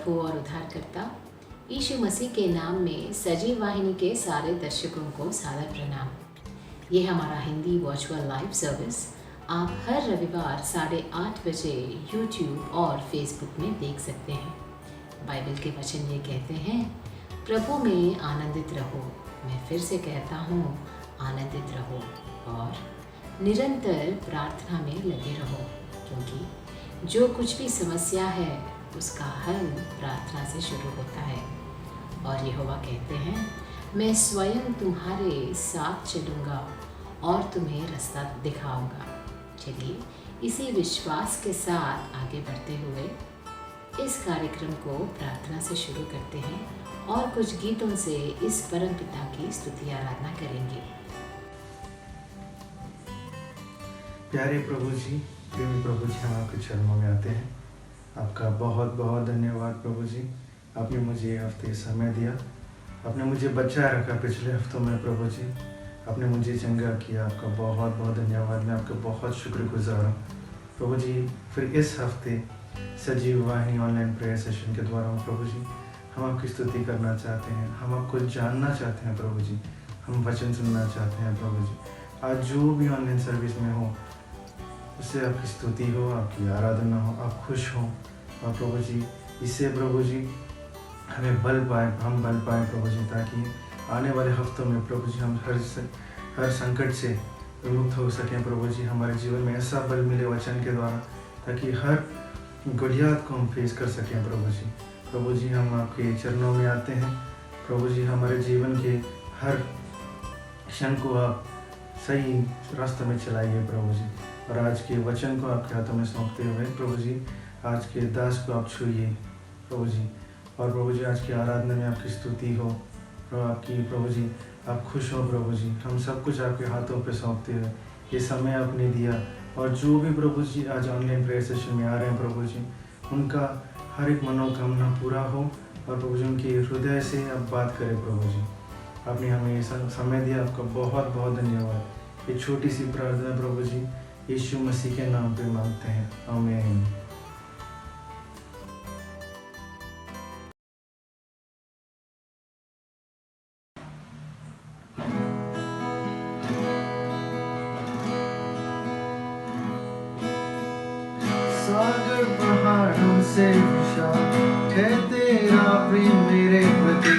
प्रभु और उद्धारकर्ता यीशु मसीह के नाम में सजीव वाहिनी के सारे दर्शकों को सादर प्रणाम। ये हमारा हिंदी वर्चुअल लाइव सर्विस आप हर रविवार 8:30 बजे यूट्यूब और फेसबुक में देख सकते हैं। बाइबल के वचन ये कहते हैं, प्रभु में आनंदित रहो। मैं फिर से कहता हूँ, आनंदित रहो और निरंतर प्रार्थना में लगे रहो, क्योंकि जो कुछ भी समस्या है उसका हल प्रार्थना से शुरू होता है। और यहोवा कहते हैं, मैं स्वयं तुम्हारे साथ चलूँगा और तुम्हें रास्ता दिखाऊंगा। चलिए इसी विश्वास के साथ आगे बढ़ते हुए इस कार्यक्रम को प्रार्थना से शुरू करते हैं और कुछ गीतों से इस परम पिता की स्तुति आराधना करेंगे। प्यारे प्रभु जी, प्रेमी प्रभु जी, हम आपके चरणों में आते हैं। आपका बहुत बहुत धन्यवाद प्रभु जी। आपने मुझे ये हफ्ते समय दिया, आपने मुझे बचाए रखा पिछले हफ्तों में प्रभु जी, आपने मुझे चंगा किया। आपका बहुत बहुत धन्यवाद। मैं आपका बहुत शुक्रगुजार हूँ प्रभु जी। फिर इस हफ्ते सजीव वाहिनी ऑनलाइन प्रेयर सेशन के द्वारा प्रभु जी हम आपकी स्तुति करना चाहते हैं, हम आपको जानना चाहते हैं प्रभु जी, हम वचन सुनना चाहते हैं प्रभु जी। आज जो भी ऑनलाइन सर्विस में हो उससे आपकी स्तुति हो, आपकी आराधना हो, आप खुश हों। और प्रभु जी इससे प्रभु जी हमें बल पाए, हम बल पाए प्रभु जी, ताकि आने वाले हफ्तों में प्रभु जी हम हर संकट से विमुक्त हो सकें प्रभु जी। हमारे जीवन में ऐसा बल मिले वचन के द्वारा, ताकि हर गुड़ियात को हम फेस कर सकें प्रभु जी। प्रभु जी हम आपके चरणों में आते हैं प्रभु जी। हमारे जीवन के हर क्षण को आप सही रास्ते में चलाइए प्रभु जी। और आज के वचन को आपके हाथों में सौंपते हुए प्रभु जी आज के दास को आप छूइए प्रभु जी। और प्रभु जी आज की आराधना में आपकी स्तुति हो, आपकी प्रभु जी आप खुश हो प्रभु जी। हम सब कुछ आपके हाथों पे सौंपते हुए ये समय आपने दिया, और जो भी प्रभु जी आज ऑनलाइन प्रेयर सेशन में आ रहे हैं प्रभु जी, उनका हर एक मनोकामना पूरा हो। और प्रभु जी उनके हृदय से आप बात करें प्रभु जी। आपने हमें ये समय दिया, आपका बहुत बहुत धन्यवाद। ये छोटी सी प्रार्थना प्रभु जी यीशु मसीह के नाम पे मांगते हैं, आमीन। सागर पहाड़ों से विशाल है तेरा प्रेम मेरे प्रति,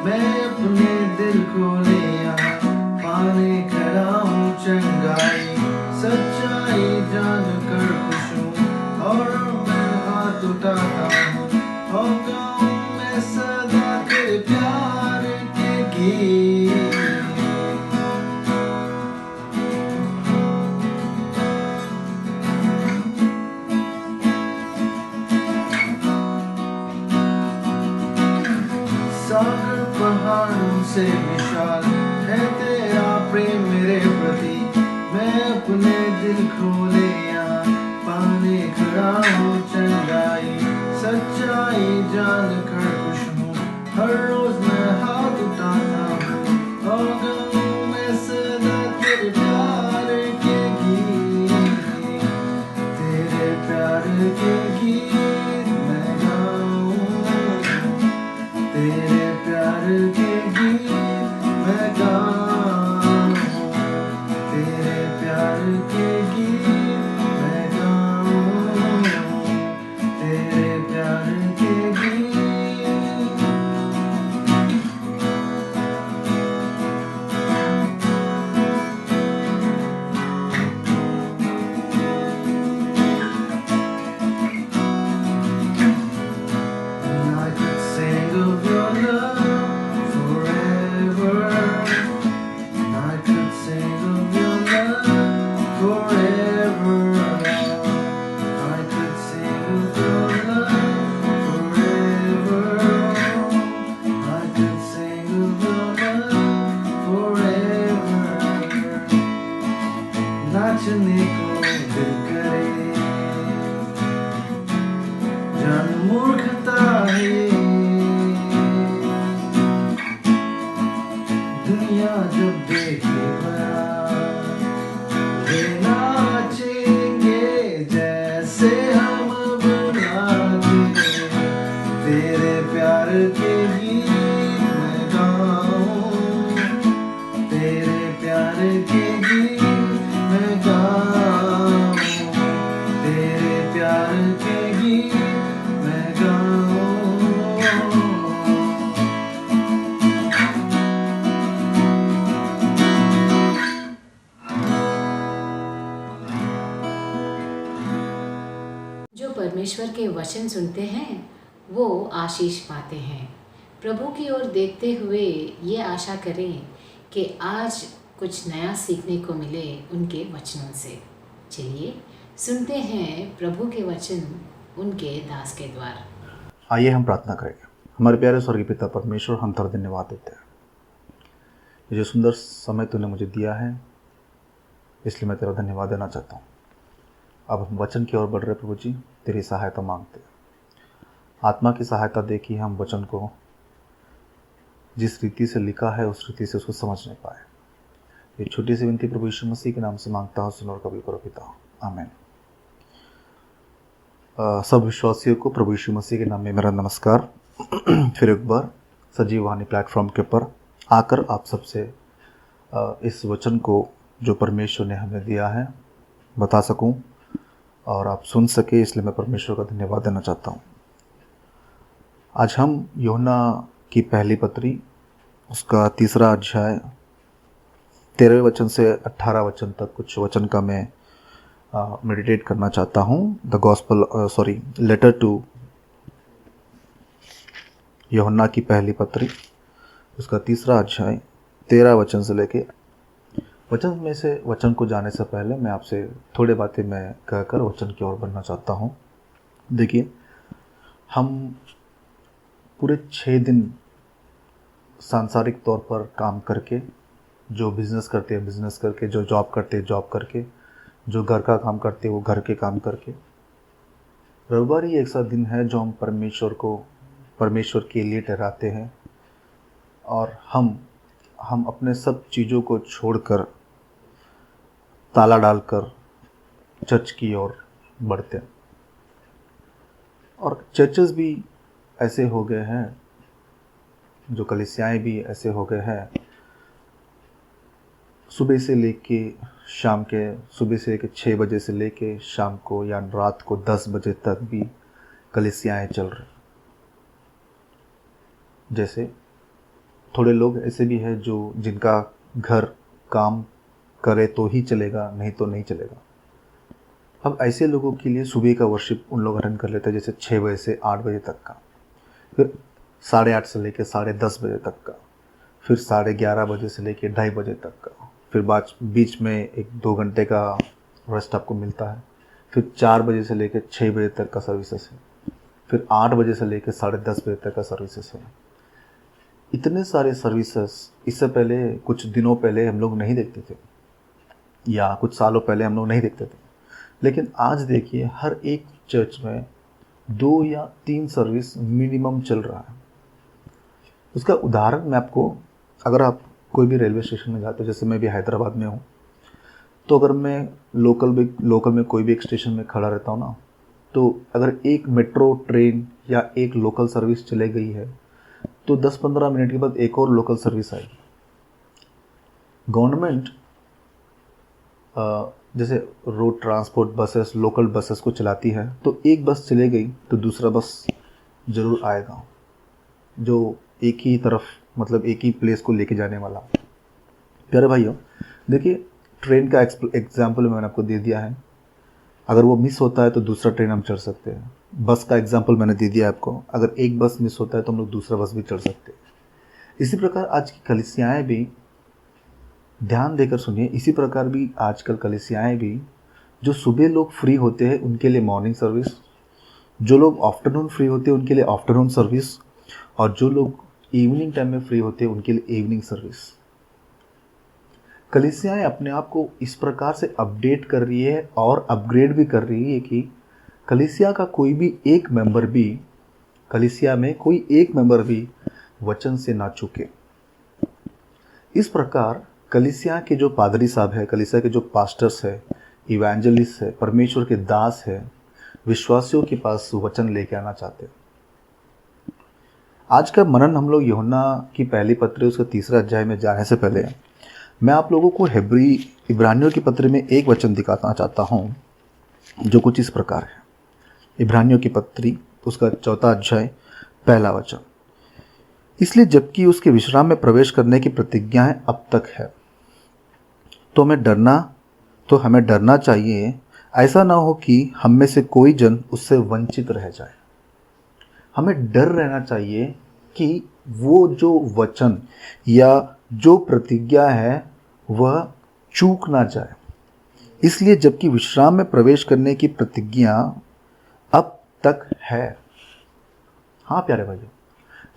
मैं अपने दिल को ले आया पाने खड़ा हूँ चंगाई, सच्चाई जान कर खुश हूँ और मैं हाथ उठाता हूँ और गाऊं मैं सदा तेरे प्यार के गीत। सागर पहाड़ों से विशाल है तेरा प्रेम मेरे प्रति, मैं अपने दिल खोले पाने खड़ा हूँ चंगाई, सच्चाई जान कर खुश हूँ, हर रोज मैं हाथ उठाता हूँ और गाऊं मैं सदा तेरे प्यार के गीत। तेरे प्यार के गीत मैं गाऊं, तेरे प्यार के गीत मैं गाऊं, तेरे प्यार के गीत मैं गाऊं, तेरे प्यार के गीत। I could sing of your love forever. I could sing of your love forever. I could sing of your love forever. I could sing of your love forever. नाचने को दिल करे, जान मूर्खता है, दुनिया जब देखे बड़ा वे नाचेंगे जैसे हम बनाते, जो परमेश्वर के वचन सुनते हैं वो आशीष पाते हैं। प्रभु की ओर देखते हुए ये आशा करें कि आज कुछ नया सीखने को मिले उनके वचनों से। चलिए सुनते हैं प्रभु के वचन उनके दास के द्वार। आइए हम प्रार्थना करेंगे। हमारे प्यारे स्वर्गीय पिता परमेश्वर, हम तेरा धन्यवाद देते हैं। ये जो सुंदर समय तूने मुझे दिया है, इसलिए मैं तेरा धन्यवाद देना चाहता हूँ। अब हम वचन की ओर बढ़ रहे प्रभु जी, तेरी सहायता मांगते हैं। आत्मा की सहायता दे कि हम वचन को जिस रीति से लिखा है उस रीति से उसको समझ नहीं पाए। ये छोटी सी विनती प्रभु यीशु मसीह के नाम से मांगता हूँ, सुन और कबूल करो पिता, आमीन। सब विश्वासियों को प्रभु यीशु मसीह के नाम में मेरा नमस्कार। फिर एक बार सजीव वाणी प्लेटफॉर्म के ऊपर आकर आप सबसे इस वचन को जो परमेश्वर ने हमें दिया है बता सकूं और आप सुन सके, इसलिए मैं परमेश्वर का धन्यवाद देना चाहता हूं। आज हम यूहन्ना की पहली पत्री उसका 3 अध्याय 13वें वचन से 18 वचन तक कुछ वचन का मैं मेडिटेट करना चाहता हूँ। लेटर टू यूहन्ना की पहली पत्री उसका 3 अध्याय 13 वचन से लेके वचन में से वचन को जाने से पहले मैं आपसे थोड़ी बातें मैं कहकर वचन की ओर बढ़ना चाहता हूँ। देखिए, हम पूरे 6 दिन सांसारिक तौर पर काम करके, जो बिज़नेस करते हैं बिज़नेस करके, जो जॉब करते हैं जॉब करके, जो घर का काम करते हैं वो घर के काम करके, रविवार ही एक सा दिन है जो हम परमेश्वर के लिए ठहराते हैं और हम अपने सब चीज़ों को छोड़कर ताला डालकर चर्च की ओर बढ़ते हैं। और चर्चेस भी ऐसे हो गए हैं, जो कलीसियाएं भी ऐसे हो गए हैं, सुबह से लेके 6 बजे से लेके शाम को या रात को 10 बजे तक भी कलीसियाएं चल रही। जैसे थोड़े लोग ऐसे भी हैं जिनका घर काम करे तो ही चलेगा, नहीं तो नहीं चलेगा। अब ऐसे लोगों के लिए सुबह का वर्शिप उन लोग अटेंड कर लेते हैं, जैसे 6 बजे से 8 बजे तक का, फिर 8:30 से लेकर 10:30 बजे तक का, फिर 11:30 बजे से लेकर 2:30 बजे तक का, फिर बीच में 1-2 घंटे का रेस्ट आपको मिलता है, फिर 4 बजे से लेकर 6 बजे तक का सर्विसेज है, फिर 8 बजे से लेकर 10:30 बजे तक का सर्विसेज है। इतने सारे सर्विसेज इससे पहले कुछ दिनों पहले हम लोग नहीं देखते थे, या कुछ सालों पहले हम लोग नहीं देखते थे। लेकिन आज देखिए, हर एक चर्च में 2 या 3 सर्विस मिनिमम चल रहा है। उसका उदाहरण मैं आपको, अगर आप कोई भी रेलवे स्टेशन में जाते हो, जैसे मैं भी हैदराबाद में हूँ, तो अगर मैं लोकल में कोई भी एक स्टेशन में खड़ा रहता हूँ ना, तो अगर एक मेट्रो ट्रेन या एक लोकल सर्विस चले गई है तो 10-15 मिनट के बाद एक और लोकल सर्विस आएगी। गवर्नमेंट जैसे road transport buses, local buses को चलाती है, तो एक बस चले गई तो दूसरा बस ज़रूर आएगा, जो एक ही तरफ, मतलब एक ही प्लेस को लेके जाने वाला। प्यारे भाइयों, देखिए, ट्रेन का एग्जाम्पल मैंने आपको दे दिया है। अगर वो मिस होता है तो दूसरा ट्रेन हम चढ़ सकते हैं। बस का एग्जाम्पल मैंने दे दिया आपको, अगर एक बस मिस होता है तो हम लोग दूसरा बस भी चढ़ सकते हैं। इसी प्रकार आज की कलीसियाएं भी, ध्यान देकर सुनिए, इसी प्रकार भी आजकल कलीसियाएं भी, जो सुबह लोग फ्री होते हैं उनके लिए मॉर्निंग सर्विस, जो लोग आफ्टरनून फ्री होते हैं उनके लिए आफ्टरनून सर्विस, और जो लोग इवनिंग टाइम में फ्री होते हैं उनके लिए इवनिंग सर्विस। कलीसियाएं अपने आप को इस प्रकार से अपडेट कर रही है और अपग्रेड भी कर रही है कि कलीसिया का कोई भी एक मेंबर भी, कलीसिया में कोई एक मेंबर भी वचन से ना चूके। इस प्रकार कलीसिया के जो पादरी साहब है, कलीसिया के जो पास्टर्स है, इवेंजलिस्ट है, परमेश्वर के दास है, विश्वासियों के पास वचन लेके आना चाहते हैं। आज का मनन हम लोग यूहन्ना की पहली पत्री उसका 3 अध्याय में जाने से पहले मैं आप लोगों को इब्रानियों की पत्री में एक वचन दिखाना चाहता हूँ, जो कुछ इस प्रकार है। इब्रानियों की पत्री उसका 4 अध्याय 1 वचन। इसलिए जबकि उसके विश्राम में प्रवेश करने की प्रतिज्ञा है अब तक है, तो हमें डरना चाहिए ऐसा ना हो कि हम में से कोई जन उससे वंचित रह जाए। हमें डर रहना चाहिए कि वो जो वचन या जो प्रतिज्ञा है वह चूक ना जाए। इसलिए जबकि विश्राम में प्रवेश करने की प्रतिज्ञा अब तक है, हाँ प्यारे भाइयों,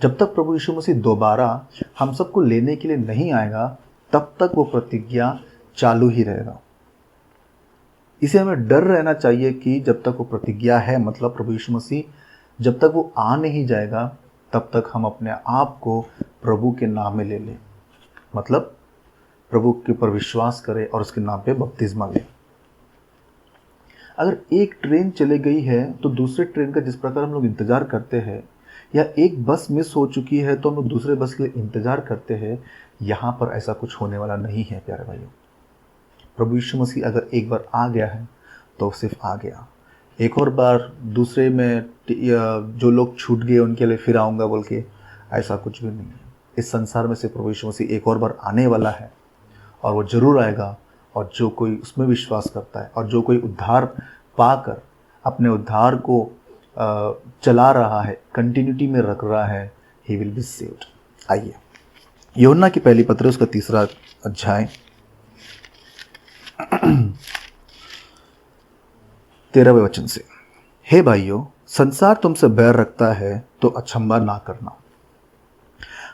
जब तक प्रभु यीशु मसीह दोबारा हम सबको लेने के लिए नहीं आएगा तब तक वो प्रतिज्ञा चालू ही रहेगा। इसे हमें डर रहना चाहिए कि जब तक वो प्रतिज्ञा है, मतलब प्रभु यीशु मसीह जब तक वो आ नहीं जाएगा तब तक हम अपने आप को प्रभु के नाम में ले लें, मतलब प्रभु के ऊपर विश्वास करें और उसके नाम पे बपतिस्मा लें। अगर एक ट्रेन चले गई है तो दूसरे ट्रेन का जिस प्रकार हम लोग इंतज़ार करते हैं, या एक बस मिस हो चुकी है तो हम लोग दूसरे बस के लिए इंतज़ार करते हैं, यहाँ पर ऐसा कुछ होने वाला नहीं है प्यारे भाइयों। प्रभु यीशु मसीह अगर एक बार आ गया है तो सिर्फ आ गया, एक और बार दूसरे में जो लोग छूट गए उनके लिए फिर आऊँगा बोल के ऐसा कुछ भी नहीं है। इस संसार में से प्रभु यीशु मसीह एक और बार आने वाला है और वो ज़रूर आएगा, और जो कोई उसमें विश्वास करता है और जो कोई उद्धार पाकर अपने उद्धार को चला रहा है, कंटिन्यूटी में रख रहा है, ही विल बी सेव्ड। आइए यूहन्ना की पहली पत्री उसका 3 अध्याय 13वें वचन से। हे भाइयों, संसार तुमसे बैर रखता है तो अचंभा ना करना।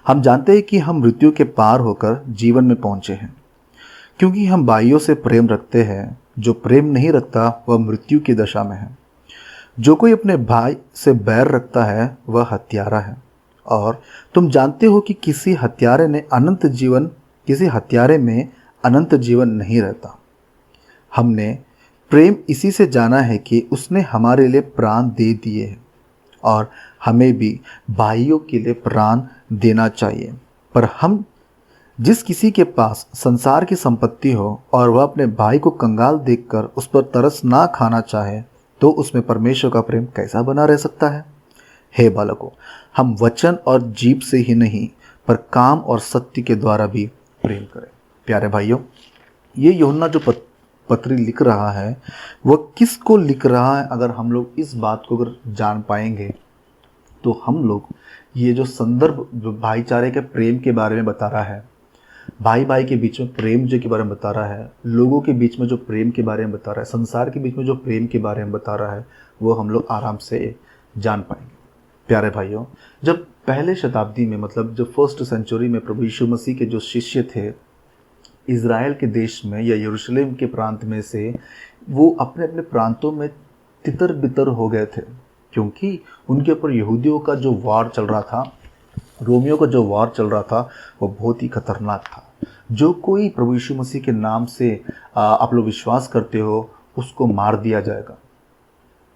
हम जानते हैं कि हम मृत्यु के पार होकर जीवन में पहुंचे हैं, क्योंकि हम भाइयों से प्रेम रखते हैं। जो प्रेम नहीं रखता वह मृत्यु की दशा में है। जो कोई अपने भाई से बैर रखता है वह हत्यारा है, और तुम जानते हो कि किसी हत्यारे में अनंत जीवन नहीं रहता। हमने प्रेम इसी से जाना है कि उसने हमारे लिए प्राण दे दिए हैं, और हमें भी भाइयों के लिए प्राण देना चाहिए। पर हम जिस किसी के पास संसार की संपत्ति हो और वह अपने भाई को कंगाल देखकर उस पर तरस ना खाना चाहे, तो उसमें परमेश्वर का प्रेम कैसा बना रह सकता है? हे बालकों, हम वचन और जीभ से ही नहीं पर काम और सत्य के द्वारा भी प्रेम करें। प्यारे भाइयों, ये यूहन्ना जो पत्री लिख रहा है वह किसको लिख रहा है? अगर हम लोग इस बात को अगर जान पाएंगे तो हम लोग ये जो संदर्भ जो भाईचारे के प्रेम के बारे में बता रहा है, भाई भाई के बीच में प्रेम जो के बारे में बता रहा है, लोगों के बीच में जो प्रेम के बारे में बता रहा है, संसार के बीच में जो प्रेम के बारे में बता रहा है, वो हम लोग आराम से जान पाएंगे। प्यारे भाइयों, जब पहले शताब्दी में, मतलब जब फर्स्ट सेंचुरी में प्रभु यीशु मसीह के जो शिष्य थे इज़राइल के देश में या यरूशलेम के प्रांत में से, वो अपने अपने प्रांतों में तितर बितर हो गए थे, क्योंकि उनके ऊपर यहूदियों का जो वार चल रहा था, रोमियो का जो वार चल रहा था, वो बहुत ही खतरनाक था। जो कोई प्रभु यीशु मसीह के नाम से आप लोग विश्वास करते हो उसको मार दिया जाएगा।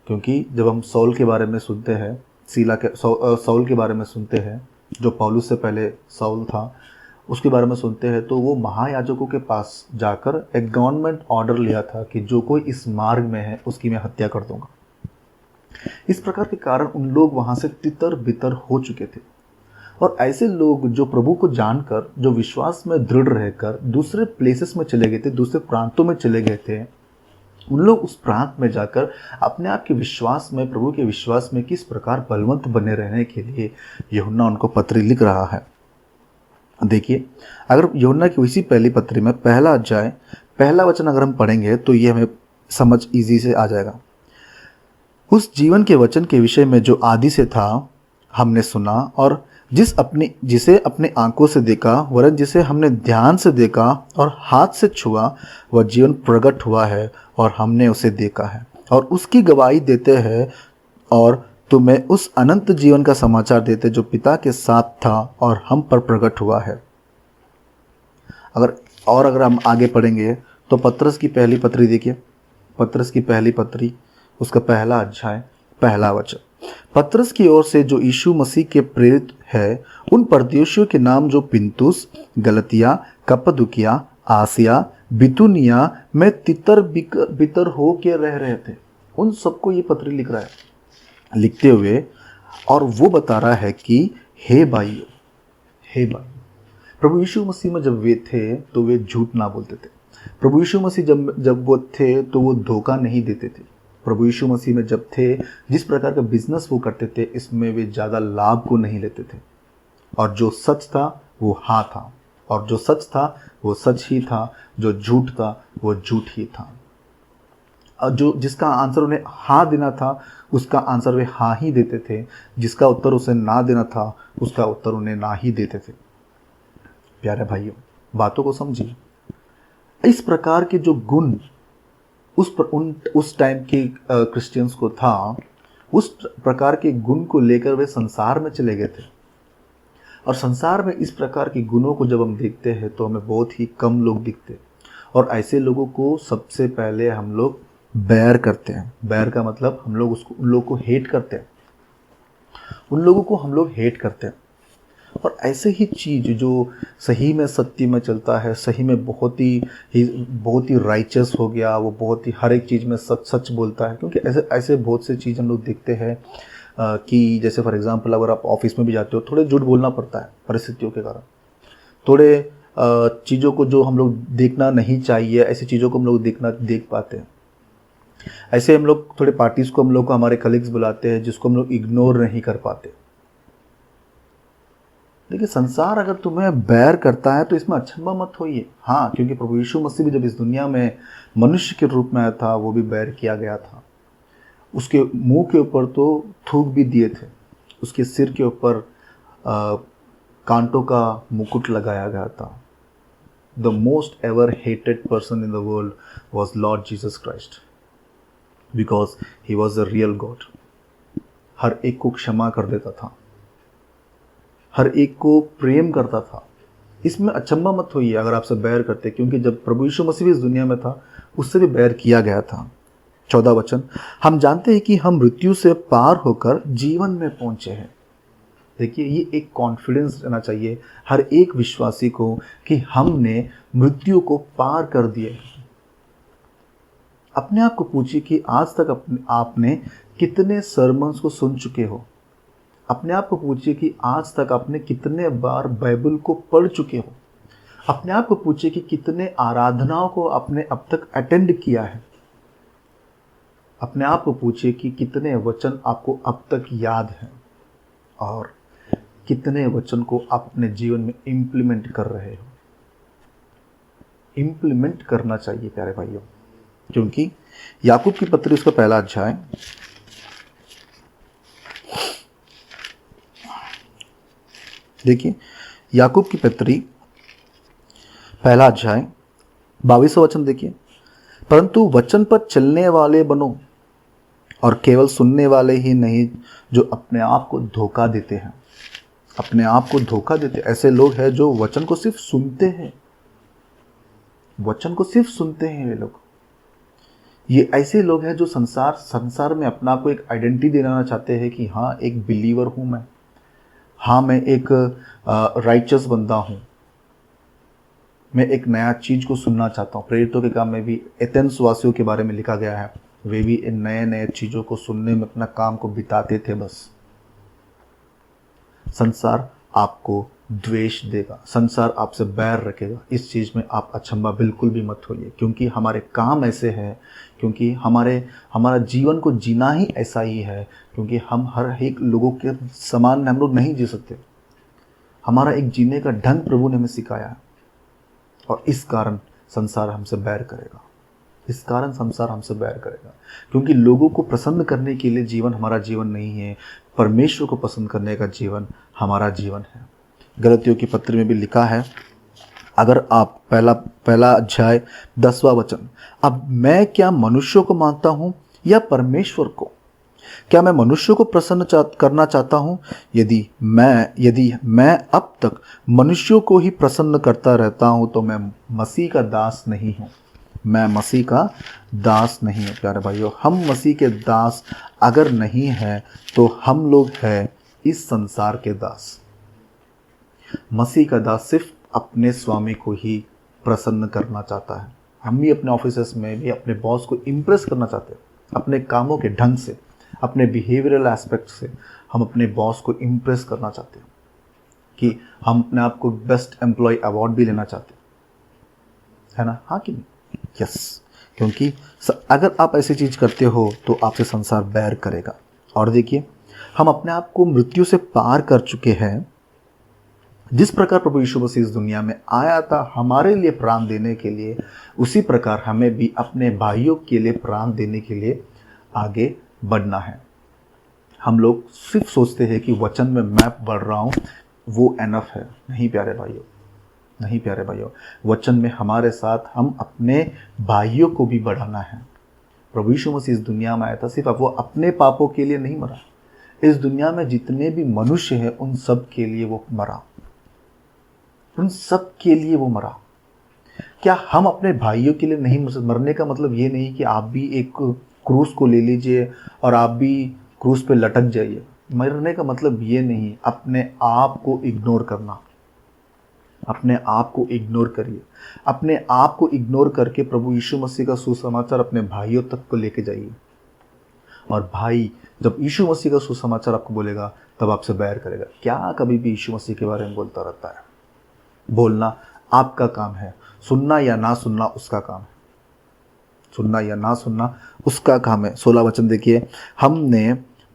क्योंकि जब हम सौल के बारे में सुनते हैं, सौल के बारे में सुनते हैं, जो पौलुस से पहले सौल था, उसके बारे में सुनते हैं, तो वो महायाजकों के पास जाकर एक गवर्नमेंट ऑर्डर लिया था कि जो कोई इस मार्ग में है उसकी मैं हत्या कर दूंगा। इस प्रकार के कारण उन लोग वहाँ से तितर बितर हो चुके थे। और ऐसे लोग जो प्रभु को जानकर, जो विश्वास में दृढ़ रहकर दूसरे प्लेसेस में चले गए थे, दूसरे प्रांतों में चले गए थे, उन लोग उस प्रांत में जाकर अपने आप के विश्वास में, प्रभु के विश्वास में किस प्रकार बलवंत बने रहने के लिए यूहन्ना उनको पत्री लिख रहा है। देखिए, अगर यूहन्ना की इसी पहली पत्री में पहला अध्याय पहला वचन अगर हम पढ़ेंगे तो ये हमें समझ इजी से आ जाएगा। उस जीवन के वचन के विषय में जो आदि से था हमने सुना, और जिसे अपने आंखों से देखा, वरन जिसे हमने ध्यान से देखा और हाथ से छुआ, वह जीवन प्रकट हुआ है और हमने उसे देखा है और उसकी गवाही देते हैं, और तुम्हें उस अनंत जीवन का समाचार देते जो पिता के साथ था और हम पर प्रकट हुआ है। अगर हम आगे पढ़ेंगे तो पत्रस की पहली पत्री देखिए, पत्रस की पहली पत्री उसका पहला अध्याय पहला वचन। पत्रस की ओर से जो यीशु मसीह के प्रेरित है, उन परदेशियों के नाम जो पिंतुस, गलतिया, कप्पदुकिया, आसिया, बितुनिया में तितर बितर हो के रह रहे थे, उन सबको ये पत्री लिख रहा है, लिखते हुए, और वो बता रहा है कि हे भाइयों, प्रभु यीशु मसीह में जब वे थे तो वे झूठ ना बोलते थे। प्रभु यीशु मसीह जब वो थे तो वो धोखा नहीं देते थे। प्रभु यीशु मसीह में जब थे, जिस प्रकार का बिजनेस वो करते थे, इसमें वे ज़्यादा लाभ को नहीं लेते थे। और जो सच था वो हाँ था, और जो सच था वो सच ही था, जो झूठ था वो झूठ ही था। और जो जिसका आंसर उन्हें हाँ देना था उसका आंसर वे हाँ ही देते थे, जिसका उत्तर उसे ना देना था उसका उत्तर उन्हें ना ही देते थे। प्यारे भाइयों, बातों को समझिए। इस प्रकार के जो गुण उस टाइम के क्रिश्चियंस को था, उस प्रकार के गुण को लेकर वे संसार में चले गए थे। और संसार में इस प्रकार के गुणों को जब हम देखते हैं तो हमें बहुत ही कम लोग दिखते, और ऐसे लोगों को सबसे पहले हम लोग बैर करते हैं। बैर का मतलब हम लोग उन लोगों को हेट करते हैं, उन लोगों को हम लोग हेट करते हैं। और ऐसे ही चीज़ जो सही में सत्य में चलता है, सही में बहुत ही राइचस हो गया, वो बहुत ही हर एक चीज़ में सच बोलता है। क्योंकि ऐसे बहुत से चीज़ हम लोग देखते हैं कि जैसे फॉर एग्जांपल अगर आप ऑफिस में भी जाते हो, थोड़े झूठ बोलना पड़ता है परिस्थितियों के कारण। थोड़े चीज़ों को जो हम लोग देखना नहीं चाहिए, ऐसी चीज़ों को हम लोग देख पाते हैं। ऐसे हम लोग थोड़े पार्टीज़ को हम लोग को हमारे कलीग्स बुलाते हैं जिसको हम लोग इग्नोर नहीं कर पाते। देखिए, संसार अगर तुम्हें बैर करता है तो इसमें अचंभा मत होइए। हाँ, क्योंकि प्रभु यीशु मसीह भी जब इस दुनिया में मनुष्य के रूप में आया था, वो भी बैर किया गया था। उसके मुंह के ऊपर तो थूक भी दिए थे, उसके सिर के ऊपर कांटों का मुकुट लगाया गया था। The most ever hated person in the world was Lord Jesus Christ, because he was the real God. हर एक को क्षमा कर देता था, हर एक को प्रेम करता था। इसमें अचंभा मत होइए अगर आपसे बैर करते, क्योंकि जब प्रभु यीशु मसीह इस दुनिया में था उससे भी बैर किया गया था। 14 वचन, हम जानते हैं कि हम मृत्यु से पार होकर जीवन में पहुंचे हैं। देखिए, ये एक कॉन्फिडेंस रहना चाहिए हर एक विश्वासी को कि हमने मृत्यु को पार कर दिए। अपने आप को पूछिए कि आज तक आपने कितने सरमन्स को सुन चुके हो। अपने आप को पूछिए कि आज तक आपने कितने बार बाइबल को पढ़ चुके हो। अपने आप को पूछिए कि कितने आराधनाओं को आपने अब तक अटेंड किया है। अपने आप को पूछिए कि कितने वचन आपको अब तक याद हैं और कितने वचन को आप अपने जीवन में इम्प्लीमेंट कर रहे हो। इम्प्लीमेंट करना चाहिए प्यारे भाइयों, क्योंकि याकूब की पत्री उसका पहला अध्याय देखिए, याकूब की पत्री पहला अध्याय 22वां वचन देखिए, परंतु वचन पर चलने वाले बनो और केवल सुनने वाले ही नहीं जो अपने आप को धोखा देते हैं। अपने आप को धोखा देते ऐसे लोग हैं जो वचन को सिर्फ सुनते हैं, वचन को सिर्फ सुनते हैं। वे लोग, ये ऐसे लोग हैं जो संसार में अपना को एक आइडेंटिटी देना चाहते हैं कि हाँ, एक बिलीवर हूं मैं, हाँ मैं एक राइचस बंदा हूं, मैं एक नया चीज को सुनना चाहता हूँ। प्रेरितों के काम में भी एथेंस वासियों के बारे में लिखा गया है, वे भी इन नए नए चीजों को सुनने में अपना काम को बिताते थे। बस संसार आपको द्वेष देगा, संसार आपसे बैर रखेगा, इस चीज में आप अचंभा बिल्कुल भी मत होइए, क्योंकि हमारे काम ऐसे हैं, क्योंकि हमारा जीवन को जीना ही ऐसा ही है, क्योंकि हम हर एक लोगों के समान हम लोग नहीं जी सकते। हमारा एक जीने का ढंग प्रभु ने हमें सिखाया है, और इस कारण संसार हमसे बैर करेगा। इस कारण संसार हमसे बैर करेगा, क्योंकि लोगों को प्रसन्न करने के लिए जीवन हमारा जीवन नहीं है, परमेश्वर को पसंद करने का जीवन हमारा जीवन है। गलतियों की पत्री में भी लिखा है, अगर आप पहला अध्याय 10वां वचन, अब मैं क्या मनुष्यों को मानता हूं या परमेश्वर को? क्या मैं मनुष्य को प्रसन्न करना चाहता हूं? यदि मैं अब तक मनुष्यों को ही प्रसन्न करता रहता हूं तो मैं मसीह का दास नहीं हूं। मैं मसीह का दास नहीं हूं। प्यारे भाइयों, हम मसीह के दास अगर नहीं हैं तो हम लोग हैं इस संसार के दास। मसीह का दास सिर्फ अपने स्वामी को ही प्रसन्न करना चाहता है। हम भी अपने ऑफिसेस में भी अपने बॉस को इम्प्रेस करना चाहते हैं, अपने कामों के ढंग से, अपने बिहेवियरल एस्पेक्ट से हम अपने बॉस को इम्प्रेस करना चाहते हैं कि हम अपने आप को बेस्ट एम्प्लॉय अवार्ड भी लेना चाहते हैं, है ना? हाँ कि नहीं? यस, क्योंकि अगर आप ऐसी चीज़ करते हो तो आपसे संसार बैर करेगा। और देखिए, हम अपने आप को मृत्यु से पार कर चुके हैं। जिस प्रकार प्रभु यीशु मसीह इस दुनिया में आया था हमारे लिए प्राण देने के लिए, उसी प्रकार हमें भी अपने भाइयों के लिए प्राण देने के लिए आगे बढ़ना है। हम लोग सिर्फ सोचते हैं कि वचन में मैं बढ़ रहा हूँ, वो एनफ है। नहीं प्यारे भाइयों, नहीं प्यारे भाइयों, वचन में हमारे साथ हम अपने भाइयों को भी बढ़ाना है। प्रभु यीशु मसीह इस दुनिया में आया था, सिर्फ वो अपने पापों के लिए नहीं मरा, इस दुनिया में जितने भी मनुष्य हैं उन सब के लिए वो मरा, उन सब के लिए वो मरा। क्या हम अपने भाइयों के लिए नहीं मरने का मतलब ये नहीं कि आप भी एक क्रूस को ले लीजिए और आप भी क्रूस पे लटक जाइए। मरने का मतलब ये नहीं, अपने आप को इग्नोर करना। अपने आप को इग्नोर करिए, अपने आप को इग्नोर करके प्रभु यीशु मसीह का सुसमाचार अपने भाइयों तक को लेके जाइए। और भाई जब यीशु मसीह का सुसमाचार आपको बोलेगा तब आपसे बैर करेगा। क्या कभी भी यीशु मसीह के बारे में बोलता रहता है? बोलना आपका काम है, सुनना या ना सुनना उसका काम है। सुनना या ना सुनना उसका काम है। 16 वचन देखिए, हमने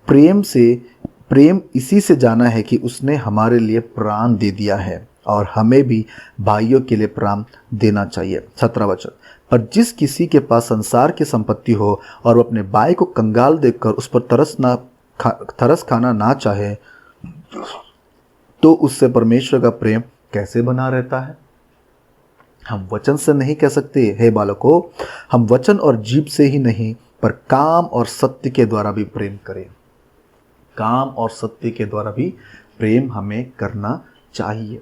प्रेम इसी से जाना है कि उसने हमारे लिए प्राण दे दिया है और हमें भी भाइयों के लिए प्राण देना चाहिए। 17 वचन, पर जिस किसी के पास संसार की संपत्ति हो और वो अपने भाई को कंगाल देखकर उस पर तरस खाना ना चाहे, तो उससे परमेश्वर का प्रेम कैसे बना रहता है? हम वचन से नहीं कह सकते, हे बालकों, हम वचन और जीभ से ही नहीं पर काम और सत्य के द्वारा भी प्रेम करें। काम और सत्य के द्वारा भी प्रेम हमें करना चाहिए।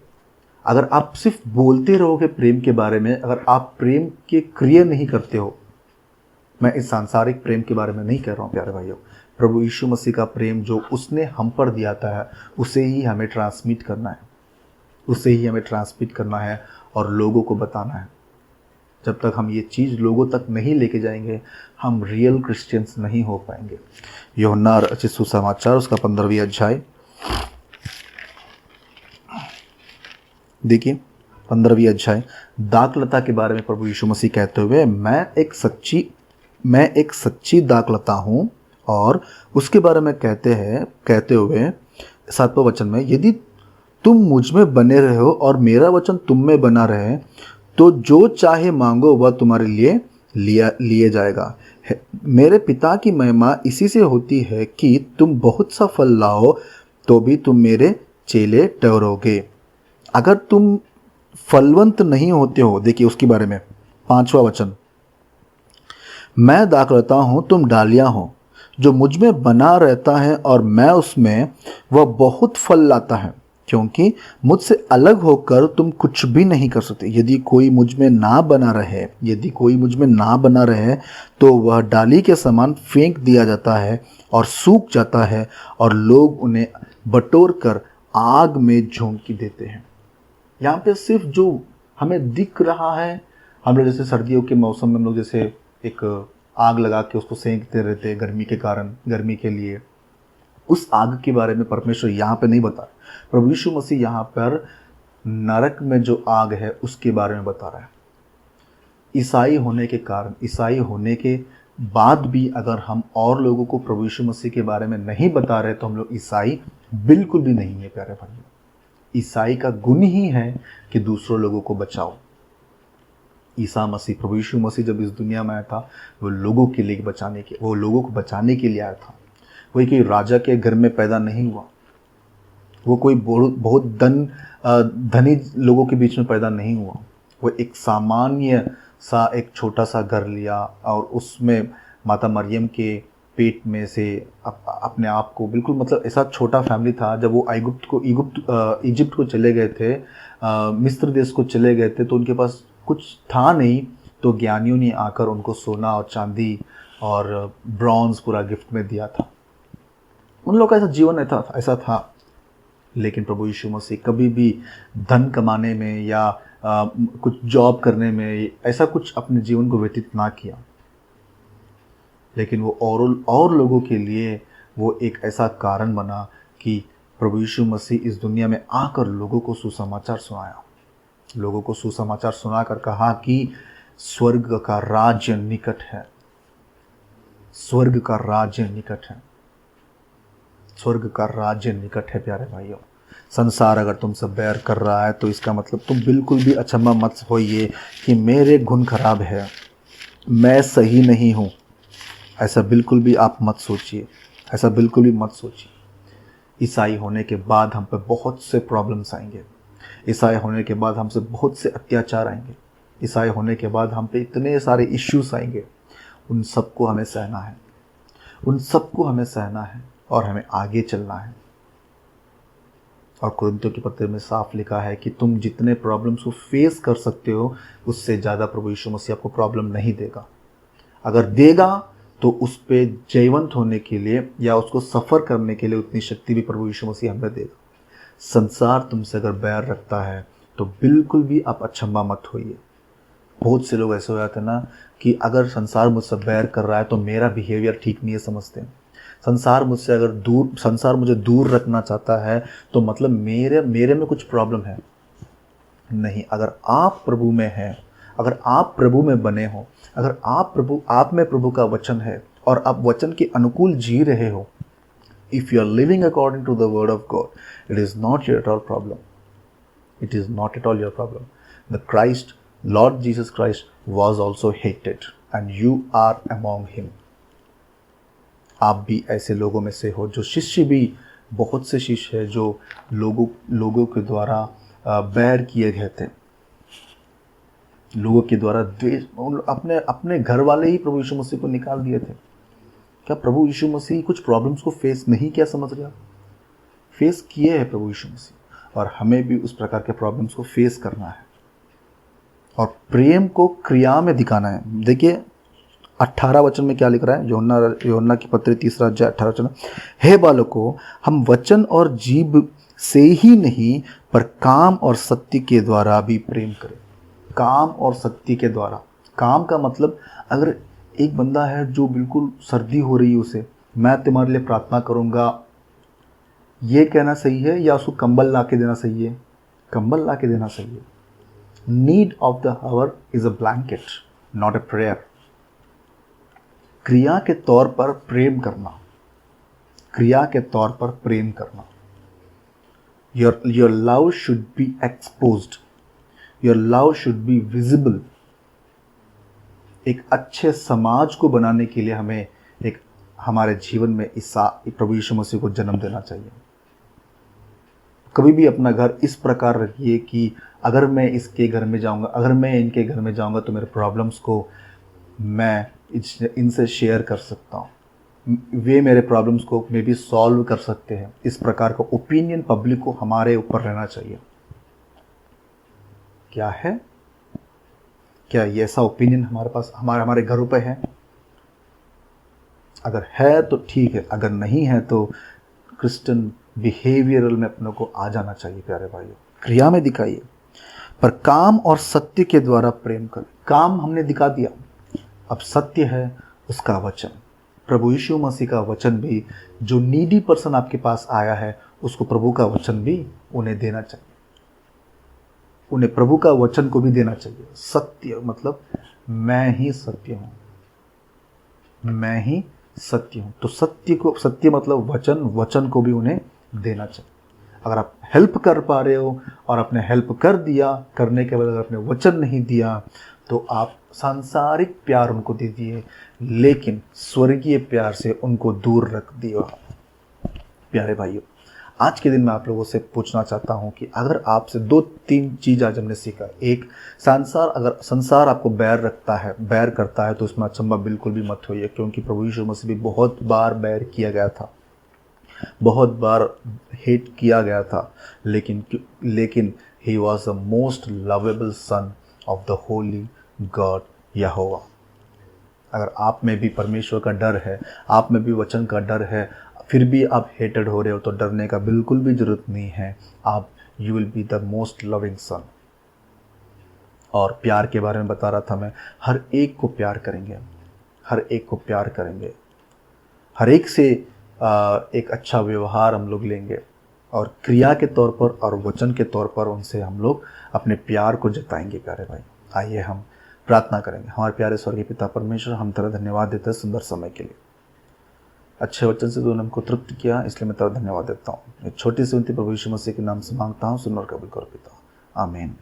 अगर आप सिर्फ बोलते रहोगे प्रेम के बारे में, अगर आप प्रेम के क्रिया नहीं करते हो, मैं इस सांसारिक प्रेम के बारे में नहीं कह रहा हूँ प्यारे भाइयों, प्रभु यीशु मसीह का प्रेम जो उसने हम पर दिया था उसे ही हमें ट्रांसमिट करना है, उसे ही हमें ट्रांसमिट करना है और लोगों को बताना है। जब तक हम ये चीज़ लोगों तक नहीं लेके जाएंगे, हम रियल क्रिश्चियंस नहीं हो पाएंगे। यूहन्ना रचित सुसमाचार उसका 15वां अध्याय देखिए, 15वां अध्याय, दाखलता के बारे में प्रभु यीशु मसीह कहते हुए, मैं एक सच्ची दाखलता हूँ। और उसके बारे में कहते हुए 7वें वचन में, यदि तुम मुझ में बने रहो और मेरा वचन तुम में बना रहे तो जो चाहे मांगो वह तुम्हारे लिए लिए जाएगा। मेरे पिता की महिमा इसी से होती है कि तुम बहुत सा फल लाओ तो भी तुम मेरे चेले ठहरोगे। अगर तुम फलवंत नहीं होते हो, देखिए उसके बारे में 5वां वचन, मैं दाखलता हूँ, तुम डालियाँ हो। जो मुझ में बना रहता है और मैं उसमें, वह बहुत फल लाता है, क्योंकि मुझसे अलग होकर तुम कुछ भी नहीं कर सकते। यदि कोई मुझ में ना बना रहे तो वह डाली के समान फेंक दिया जाता है और सूख जाता है और लोग उन्हें बटोर कर आग में झोंक देते हैं। यहाँ पे सिर्फ जो हमें दिख रहा है, हम लोग जैसे सर्दियों के मौसम में हम लोग जैसे एक आग लगा के उसको सेंकते रहते हैं गर्मी के कारण, गर्मी के लिए, उस आग के बारे में परमेश्वर यहाँ पे नहीं बता। प्रभु यीशु मसीह यहाँ पर नरक में जो आग है उसके बारे में बता रहा है। ईसाई होने के कारण, ईसाई होने के बाद भी अगर हम और लोगों को प्रभु यीशु मसीह के बारे में नहीं बता रहे तो हम लोग ईसाई बिल्कुल भी नहीं है प्यारे भाइयों। ईसाई का गुण ही है कि दूसरों लोगों को बचाओ। ईसा मसीह, प्रभु यीशु मसीह जब इस दुनिया में आया था वो लोगों को बचाने के लिए आया था। कोई कोई राजा के घर में पैदा नहीं हुआ, वो कोई बहुत धनी लोगों के बीच में पैदा नहीं हुआ। वो एक सामान्य सा एक छोटा सा घर लिया और उसमें माता मरियम के पेट में से अपने आप को, बिल्कुल मतलब ऐसा छोटा फैमिली था। जब वो इजिप्ट को चले गए थे, मिस्र देश को चले गए थे, तो उनके पास कुछ था नहीं, तो ज्ञानियों ने आकर उनको सोना और चांदी और ब्रॉन्ज पूरा गिफ्ट में दिया था। उन लोगों का ऐसा जीवन ऐसा था। लेकिन प्रभु यीशु मसीह कभी भी धन कमाने में या कुछ जॉब करने में ऐसा कुछ अपने जीवन को व्यतीत ना किया, लेकिन वो और लोगों के लिए वो एक ऐसा कारण बना कि प्रभु यीशु मसीह इस दुनिया में आकर लोगों को सुसमाचार सुनाया। लोगों को सुसमाचार सुनाकर कहा कि स्वर्ग का राज्य निकट है। स्वर्ग का राज्य निकट है। स्वर्ग का राज्य निकट है प्यारे भाइयों। संसार अगर तुमसे बैर कर रहा है तो इसका मतलब तुम बिल्कुल भी अचंभा मत होइए कि मेरे गुण खराब है, मैं सही नहीं हूँ। ऐसा बिल्कुल भी आप मत सोचिए, ऐसा बिल्कुल भी मत सोचिए। ईसाई होने के बाद हम पे बहुत से प्रॉब्लम्स आएंगे। ईसाई होने के बाद हमसे बहुत से अत्याचार आएंगे। ईसाई होने के बाद हम पे इतने सारे इश्यूज आएंगे। उन सबको हमें सहना है, उन सबको हमें सहना है और हमें आगे चलना है। और कुरिन्थियों के पत्र में साफ लिखा है कि तुम जितने प्रॉब्लम्स को फेस कर सकते हो उससे ज़्यादा प्रभु यीशु मसीह आपको प्रॉब्लम नहीं देगा। अगर देगा तो उस पे जयवंत होने के लिए या उसको सफ़र करने के लिए उतनी शक्ति भी प्रभु यीशु मसीह हमें देगा। संसार तुमसे अगर बैर रखता है तो बिल्कुल भी आप अचंभा मत होइए। बहुत से लोग ऐसे हो जाते हैं ना कि अगर संसार मुझसे बैर कर रहा है तो मेरा बिहेवियर ठीक नहीं है समझते हैं। संसार मुझे दूर रखना चाहता है तो मतलब मेरे में कुछ प्रॉब्लम है। नहीं, अगर आप प्रभु में हैं, अगर आप प्रभु में बने हो, अगर आप में प्रभु का वचन है और आप वचन के अनुकूल जी रहे हो, if you are living according to the word of God, it is not your at all problem. It is not at all your problem. Lord Jesus Christ was also hated and you are among him. आप भी ऐसे लोगों में से हो। जो शिष्य भी, बहुत से शिष्य है जो लोगों के द्वारा बैर किए गए थे, लोगों के द्वारा द्वेष, अपने घर वाले ही प्रभु यीशु मसीह को निकाल दिए थे। क्या प्रभु यीशु मसीह कुछ प्रॉब्लम्स को फेस नहीं किया? समझ रहे? फेस किए हैं प्रभु यीशु मसीह, और हमें भी उस प्रकार के प्रॉब्लम्स को फेस करना है और प्रेम को क्रिया में दिखाना है। देखिए 18 वचन में क्या लिख रहा है, यूहन्ना की पत्री 3 अध्याय 18 वचन, हे बालकों, हम वचन और जीभ से ही नहीं पर काम और सत्य के द्वारा भी प्रेम करें। काम और सत्य के द्वारा। काम का मतलब, अगर एक बंदा है जो बिल्कुल सर्दी हो रही है, उसे मैं तुम्हारे लिए प्रार्थना करूंगा, ये कहना सही है या उसको कंबल ला के देना सही है? कंबल ला के देना सही है। Need of the our is a blanket, not a prayer. क्रिया के तौर पर प्रेम करना, क्रिया के तौर पर प्रेम करना। Your love should be exposed, your love should be visible. एक अच्छे समाज को बनाने के लिए हमें हमारे जीवन में प्रभु यीशु मसीह को जन्म देना चाहिए। कभी भी अपना घर इस प्रकार रखिए कि अगर मैं इसके घर में जाऊंगा, अगर मैं इनके घर में जाऊंगा तो मेरे प्रॉब्लम्स को मैं इनसे शेयर कर सकता हूँ, वे मेरे प्रॉब्लम्स को मे बी सॉल्व कर सकते हैं। इस प्रकार का ओपिनियन पब्लिक को हमारे ऊपर रहना चाहिए। क्या है? क्या ये ऐसा ओपिनियन हमारे पास हमारे घरों पे है? अगर है तो ठीक है, अगर नहीं है तो क्रिश्चियन बिहेवियरल में अपनों को आ जाना चाहिए। प्यारे भाइयों, क्रिया में दिखाइए, पर काम और सत्य के द्वारा प्रेम करें। काम हमने दिखा दिया, अब सत्य है उसका वचन। प्रभु यीशु मसीह का वचन भी, जो नीडी पर्सन आपके पास आया है उसको प्रभु का वचन भी उन्हें देना चाहिए, उन्हें प्रभु का वचन को भी देना चाहिए। सत्य मतलब मैं ही सत्य हूँ, मैं ही सत्य हूँ। तो सत्य मतलब वचन, वचन को भी उन्हें देना चाहिए। अगर आप हेल्प कर पा रहे हो और आपने हेल्प कर दिया, करने के बाद अगर आपने वचन नहीं दिया तो आप सांसारिक प्यार उनको दे दिए, लेकिन स्वर्गीय प्यार से उनको दूर रख दिया। प्यारे भाइयों, आज के दिन मैं आप लोगों से पूछना चाहता हूं कि अगर आपसे 2-3 चीज़ आज हमने सीखा। एक, अगर संसार आपको बैर करता है तो उसमें अचंभा बिल्कुल भी मत होइए, क्योंकि प्रभु यीशु मसीह भी बहुत बार बैर किया गया था, बहुत बार हेट किया गया था, लेकिन he was the most lovable son of the holy God Jehovah. अगर आप में भी परमेश्वर का डर है, आप में भी वचन का डर है, फिर भी आप हेटेड हो रहे हो, तो डरने का बिल्कुल भी जरूरत नहीं है। You will be the most loving son. और प्यार के बारे में बता रहा था मैं, हर एक को प्यार करेंगे, हर एक को प्यार करेंगे, हर एक से एक अच्छा व्यवहार हम लोग लेंगे, और क्रिया के तौर पर और वचन के तौर पर उनसे हम लोग अपने प्यार को जताएंगे। प्यारे भाई, आइए हम प्रार्थना करेंगे। हमारे प्यारे स्वर्गीय पिता परमेश्वर, हम तेरा धन्यवाद देते हैं सुंदर समय के लिए। अच्छे वचन से तूने हमको तृप्त किया, इसलिए मैं तेरा धन्यवाद देता हूँ। एक छोटी सी विनती प्रभु यीशु मसीह के नाम से मांगता हूँ, सुन और कबूल करो पिता, आमीन।